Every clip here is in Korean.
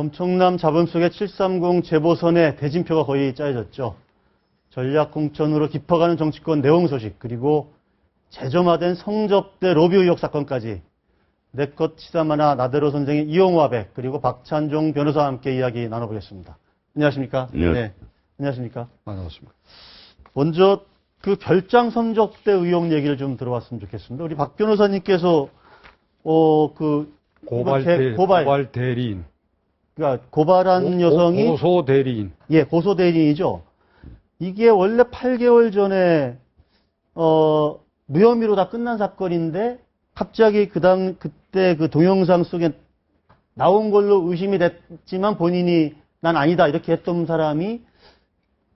엄청난 잡음 속에 730 재보선의 대진표가 거의 짜여졌죠. 전략 공천으로 깊어가는 정치권 내용 소식, 그리고 재점화된 성접대 로비 의혹 사건까지 내것 치사마나 나대로 선생의 이용호 아백, 그리고 박찬종 변호사와 함께 이야기 나눠보겠습니다. 안녕하십니까? 네. 안녕하십니까? 반갑습니다. 먼저 그 별장 성접대 의혹 얘기를 좀 들어봤으면 좋겠습니다. 우리 박 변호사님께서 고발 대리인. 그러니까 고발한 여성이 고소 대리인. 예, 고소 대리인이죠. 이게 원래 8개월 전에 무혐의로 다 끝난 사건인데 갑자기 그때 그 동영상 속에 나온 걸로 의심이 됐지만 본인이 난 아니다 이렇게 했던 사람이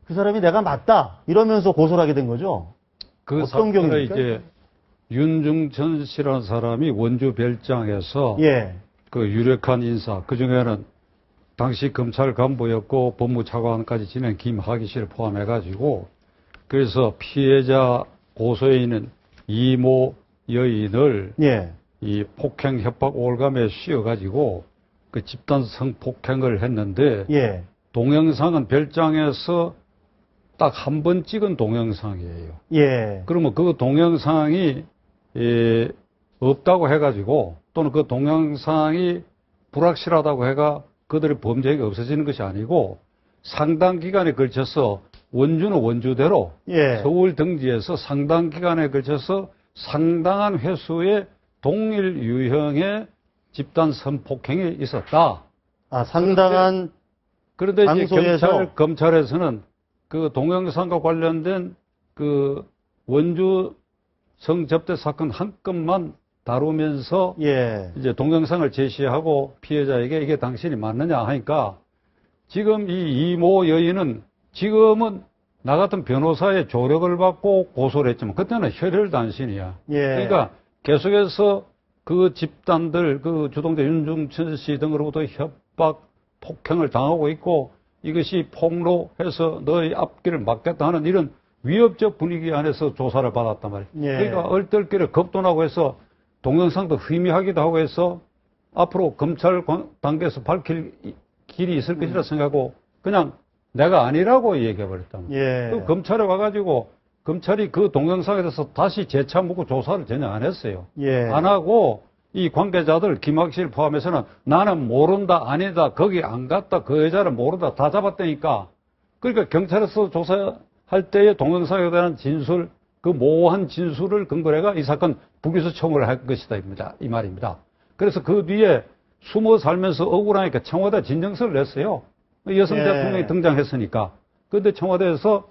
그 사람이 내가 맞다 이러면서 고소를 하게 된 거죠. 그 어떤 경우입니까? 이제 윤중천 씨라는 사람이 원주 별장에서 예. 그 유력한 인사, 그 중에는 당시 검찰 간부였고 법무차관까지 지낸 김학의 씨를 포함해가지고 그래서 피해자 고소에 있는 이모 여인을 예. 이 폭행 협박 올감에 씌워가지고 그 집단 성폭행을 했는데 예. 동영상은 별장에서 딱 한 번 찍은 동영상이에요. 예. 그러면 그 동영상이 없다고 해가지고 또는 그 동영상이 불확실하다고 해가 그들의 범죄가 없어지는 것이 아니고 상당 기간에 걸쳐서 원주는 원주대로 예. 서울 등지에서 상당 기간에 걸쳐서 상당한 횟수의 동일 유형의 집단 성폭행이 있었다. 아, 상당한 그런데 이제 장소에서 검찰에서는 그 동영상과 관련된 그 원주 성접대 사건 한 건만 다루면서 예. 이제 동영상을 제시하고 피해자에게 이게 당신이 맞느냐 하니까 지금 이 이모 여인은 지금은 나 같은 변호사의 조력을 받고 고소를 했지만 그때는 혈혈단신이야. 예. 그러니까 계속해서 그 집단들, 그 주동대 윤중천 씨 등으로부터 협박, 폭행을 당하고 있고 이것이 폭로해서 너의 앞길을 막겠다 하는 이런 위협적 분위기 안에서 조사를 받았단 말이에요. 예. 그러니까 얼떨결에 겁도 나고 해서 동영상도 희미하기도 하고 해서 앞으로 검찰 단계에서 밝힐 길이 있을 것이라 생각하고 그냥 내가 아니라고 얘기해버렸단 말이에요. 예. 그 검찰에 와가지고 검찰이 그 동영상에 대해서 다시 재차 묻고 조사를 전혀 안 했어요. 예. 안 하고 이 관계자들 김학의 씨를 포함해서는 나는 모른다 아니다 거기 안 갔다 그 여자를 모른다 다 잡았다니까. 그러니까 경찰에서 조사할 때의 동영상에 대한 진술 그 모호한 진술을 근거로 해가 이 사건 불기소 청구를 할 것이다 이 말입니다. 그래서 그 뒤에 숨어 살면서 억울하니까 청와대 진정서를 냈어요. 여성 예. 대통령이 등장했으니까. 그런데 청와대에서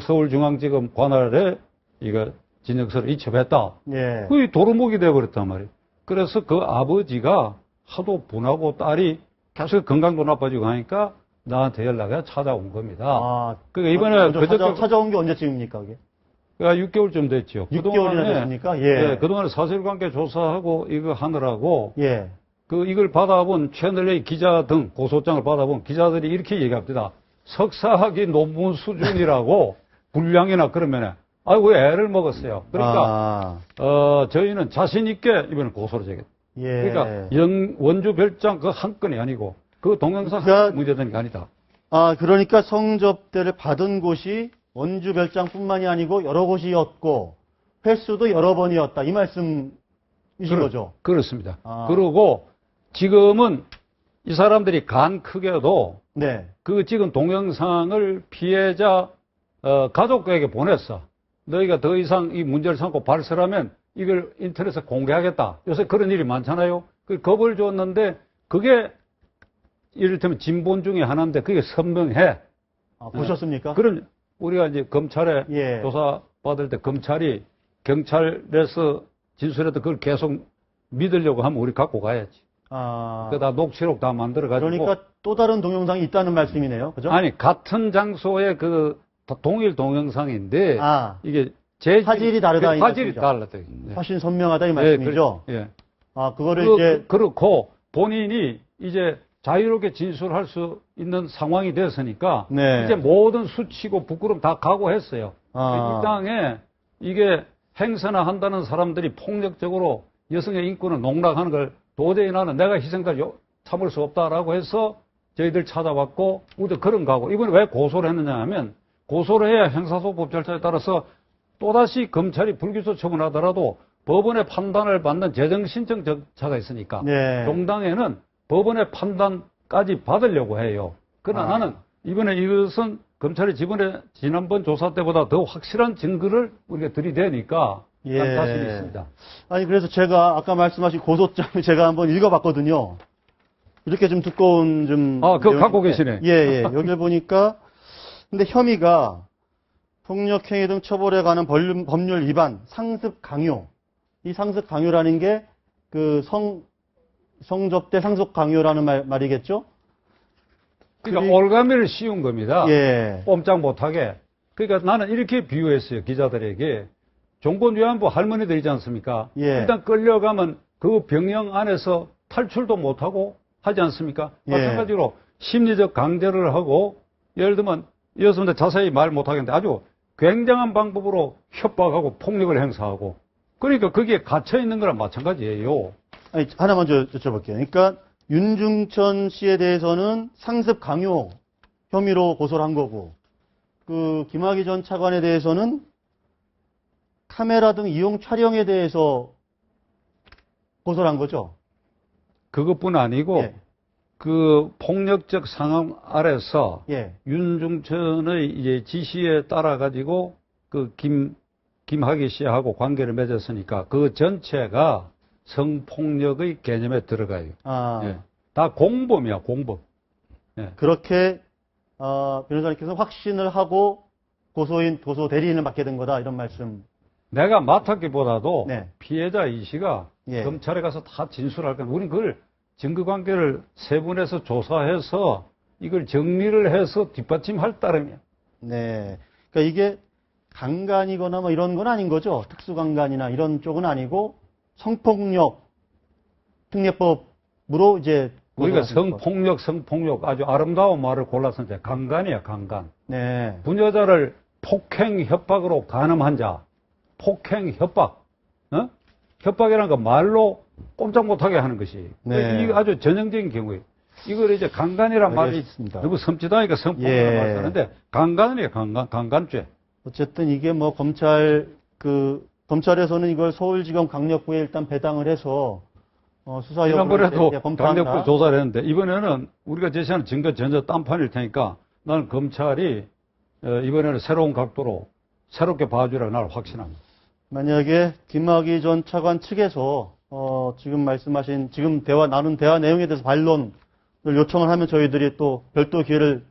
서울중앙지검 관할에 이거 진정서를 이첩했다. 예. 그게 도루묵이 돼버렸단 말이에요. 그래서 그 아버지가 하도 분하고 딸이 계속 건강도 나빠지고 하니까 나한테 연락이 찾아온 겁니다. 아, 그러니까 이번에 찾아온 게 언제쯤입니까, 그게? 그러니까 6개월쯤 됐죠. 6개월이나 됐습니까? 예. 예, 그동안에 사실관계 조사하고 이거 하느라고 예. 이걸 받아본 채널A 기자 등 고소장을 받아본 기자들이 이렇게 얘기합니다. 석사학위 논문 수준이라고 분량이나 그러면은 왜 애를 먹었어요. 그러니까 저희는 자신 있게 이번에 고소를 제기했다. 예. 그러니까 원주 별장 그 한 건이 아니고 그 동영상 문제되는 게 아니다. 아, 그러니까 성접대를 받은 곳이 원주 별장뿐만이 아니고 여러 곳이었고 횟수도 여러 번이었다. 이 말씀이신 거죠? 그렇습니다. 그리고 지금은 이 사람들이 간 크게도 네. 그 찍은 동영상을 피해자 가족에게 보냈어. 너희가 더 이상 이 문제를 삼고 발설하면 이걸 인터넷에 공개하겠다. 요새 그런 일이 많잖아요. 그 겁을 줬는데 그게 이를테면 진본 중에 하나인데 그게 선명해. 아, 보셨습니까? 그런 우리가 이제 검찰에 예. 조사 받을 때 검찰이 경찰에서 진술해도 그걸 계속 믿으려고 하면 우리 갖고 가야지. 그다 녹취록 다 만들어가지고. 그러니까 또 다른 동영상이 있다는 말씀이네요. 그죠? 아니, 같은 장소에 그 동일 동영상인데. 이게 화질이 다르다. 화질이 달랐다. 네. 훨씬 선명하다 이 말씀이죠? 예. 그거를 이제. 그렇고 본인이 이제 자유롭게 진술할 수 있는 상황이 됐으니까. 네. 이제 모든 수치고 부끄럼 다 각오했어요. 이 땅에 이게 행사나 한다는 사람들이 폭력적으로 여성의 인권을 농락하는 걸 도저히 나는 내가 희생까지 참을 수 없다라고 해서 저희들 찾아봤고, 우리 그런 거하고, 이번에 왜 고소를 했느냐 하면, 고소를 해야 형사소법 절차에 따라서 또다시 검찰이 불기소 처분하더라도 법원의 판단을 받는 재정신청 절차가 있으니까, 네. 종당에는 법원의 판단까지 받으려고 해요. 그러나 나는 이번에 이것은 검찰이 지난번 조사 때보다 더 확실한 증거를 우리가 들이대니까 예. 난 자신이 있습니다. 아니, 그래서 제가 아까 말씀하신 고소장을 제가 한번 읽어봤거든요. 이렇게 좀 두꺼운 좀. 그거 내용인데. 갖고 계시네. 예. 여기 보니까, 근데 혐의가 폭력행위 등 처벌에 관한 법률 위반, 상습 강요. 이 상습 강요라는 게 그 성접대 상속 강요라는 말이겠죠? 그러니까 올가미를 씌운 겁니다. 예. 꼼짝 못하게. 그러니까 나는 이렇게 비유했어요. 기자들에게. 종권위안부 할머니들이지 않습니까? 예. 일단 끌려가면 그 병영 안에서 탈출도 못하고 하지 않습니까? 예. 마찬가지로 심리적 강제를 하고, 예를 들면 이었습니다. 자세히 말 못하겠는데 아주 굉장한 방법으로 협박하고 폭력을 행사하고, 그러니까 거기에 갇혀 있는 거랑 마찬가지예요. 아니, 하나만 여쭤볼게요. 그러니까 윤중천 씨에 대해서는 상습 강요 혐의로 고소를 한 거고, 그 김학의 전 차관에 대해서는 카메라 등 이용 촬영에 대해서 고소를 한 거죠. 그것뿐 아니고 예. 그 폭력적 상황 아래서 예. 윤중천의 이제 지시에 따라 가지고 그 김학의 씨하고 관계를 맺었으니까 그 전체가 성폭력의 개념에 들어가요. 예. 다 공범이야, 공범. 예. 그렇게 변호사님께서 확신을 하고 고소 대리인을 맡게 된 거다, 이런 말씀. 내가 맡았기보다도 네. 피해자 이 씨가 예. 검찰에 가서 다 진술할 거야. 우린 그걸 증거관계를 세분해서 조사해서 이걸 정리를 해서 뒷받침할 따름이야. 네. 그러니까 이게 강간이거나 뭐 이런 건 아닌 거죠. 특수강간이나 이런 쪽은 아니고 성폭력 특례법으로 이제 우리가 고소하신 것. 성폭력 아주 아름다운 말을 골라서 이제 강간이야, 강간. 네. 부녀자를 폭행 협박으로 간음한 자. 폭행 협박. 협박이라는 건 말로 꼼짝 못하게 하는 것이. 네. 이게 아주 전형적인 경우예요. 이걸 이제 강간이란 말이 알겠습니다. 너무 섬찟하니까 성폭력을 예. 말하는데 강간이에요, 강간죄. 어쨌든 이게 뭐 검찰에서는 이걸 서울지검 강력부에 일단 배당을 해서 수사 여부를 지난번에도 이제 검토한다. 강력부 조사를 했는데 이번에는 우리가 제시하는 증거 전혀 딴판일 테니까 나는 검찰이 이번에는 새로운 각도로 새롭게 봐주라고 나를 확신합니다. 만약에 김학의 전 차관 측에서 지금 말씀하신 지금 나눈 대화 내용에 대해서 반론을 요청을 하면 저희들이 또 별도 기회를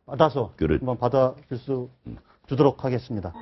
받아서 한번 받아줄 수 주도록 하겠습니다.